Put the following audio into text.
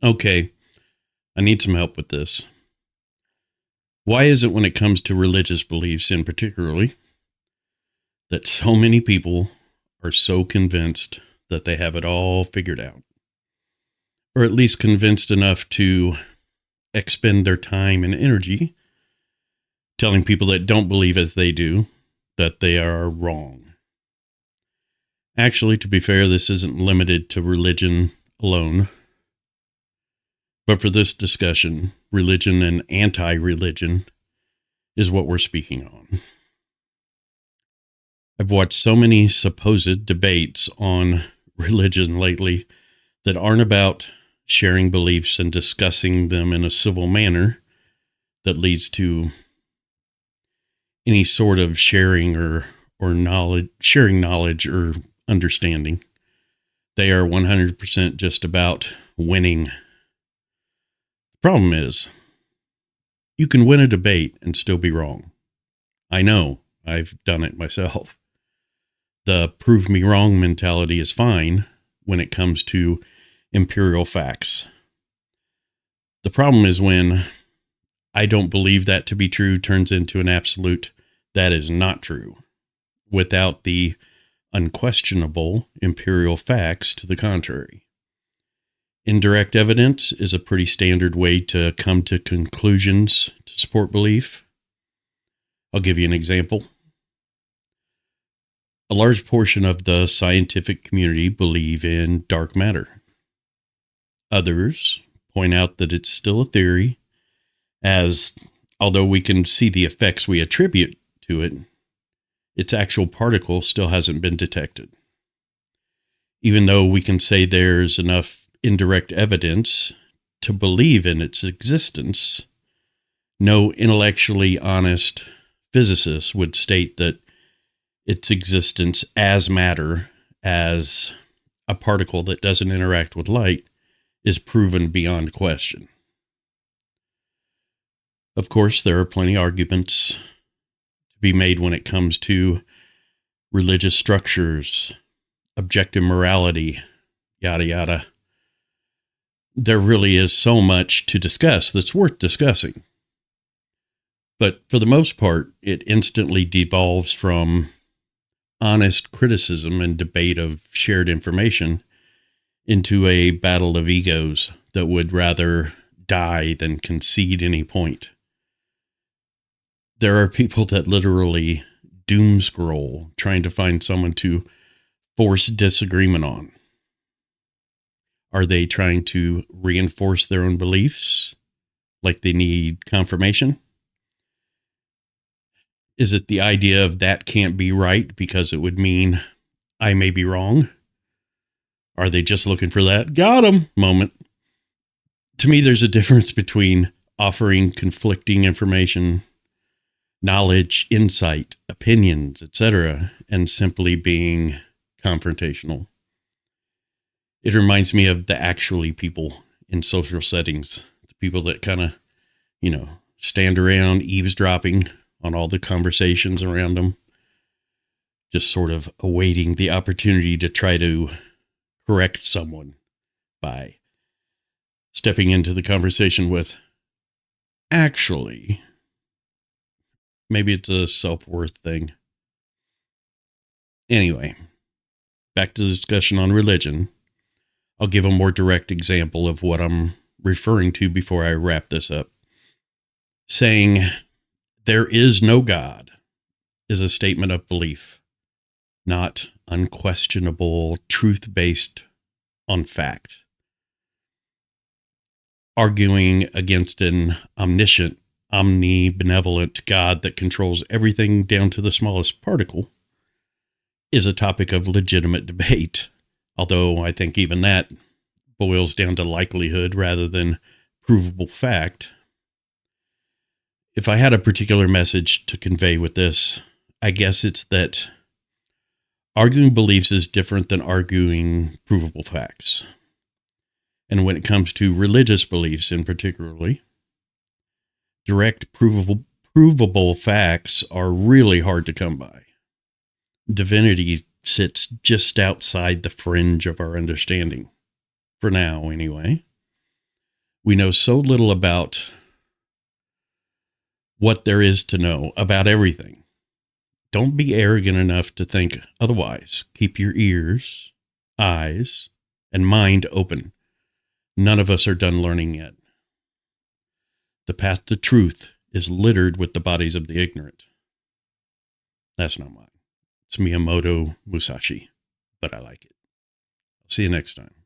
Okay, I need some help with this. Why is it when it comes to religious beliefs in particularly that so many people are so convinced that they have it all figured out? Or at least convinced enough to expend their time and energy telling people that don't believe as they do that they are wrong. Actually, to be fair, this isn't limited to religion alone. But for this discussion, religion and anti-religion is what we're speaking on. I've watched so many supposed debates on religion lately that aren't about sharing beliefs and discussing them in a civil manner that leads to any sort of sharing or knowledge or understanding. They are 100% just about winning. The problem is, you can win a debate and still be wrong. I know, I've done it myself. The prove me wrong mentality is fine when it comes to empirical facts. The problem is when I don't believe that to be true turns into an absolute that is not true, without the unquestionable empirical facts to the contrary. Indirect evidence is a pretty standard way to come to conclusions to support belief. I'll give you an example. A large portion of the scientific community believe in dark matter. Others point out that it's still a theory, as although we can see the effects we attribute to it, its actual particle still hasn't been detected. Even though we can say there's enough indirect evidence to believe in its existence, no intellectually honest physicist would state that its existence as matter, as a particle that doesn't interact with light, is proven beyond question. Of course, there are plenty of arguments to be made when it comes to religious structures, objective morality, yada, yada. There really is so much to discuss that's worth discussing. But for the most part, it instantly devolves from honest criticism and debate of shared information into a battle of egos that would rather die than concede any point. There are people that literally doom scroll trying to find someone to force disagreement on. Are they trying to reinforce their own beliefs, like they need confirmation? Is it the idea of that can't be right because it would mean I may be wrong? Are they just looking for that got 'em moment? To me, there's a difference between offering conflicting information, knowledge, insight, opinions, etc., and simply being confrontational. It reminds me of the actually people in social settings, the people that kind of, stand around eavesdropping on all the conversations around them, just sort of awaiting the opportunity to try to correct someone by stepping into the conversation with, actually, maybe it's a self-worth thing. Anyway, back to the discussion on religion. I'll give a more direct example of what I'm referring to before I wrap this up. Saying there is no God is a statement of belief, not unquestionable, truth-based on fact. Arguing against an omniscient, omnibenevolent God that controls everything down to the smallest particle is a topic of legitimate debate, although I think even that boils down to likelihood rather than provable fact. If I had a particular message to convey with this, I guess it's that arguing beliefs is different than arguing provable facts. And when it comes to religious beliefs in particularly, direct provable facts are really hard to come by. Divinity sits just outside the fringe of our understanding. For now, anyway. We know so little about what there is to know about everything. Don't be arrogant enough to think otherwise. Keep your ears, eyes, and mind open. None of us are done learning yet. The path to truth is littered with the bodies of the ignorant. That's not mine. It's Miyamoto Musashi, but I like it. See you next time.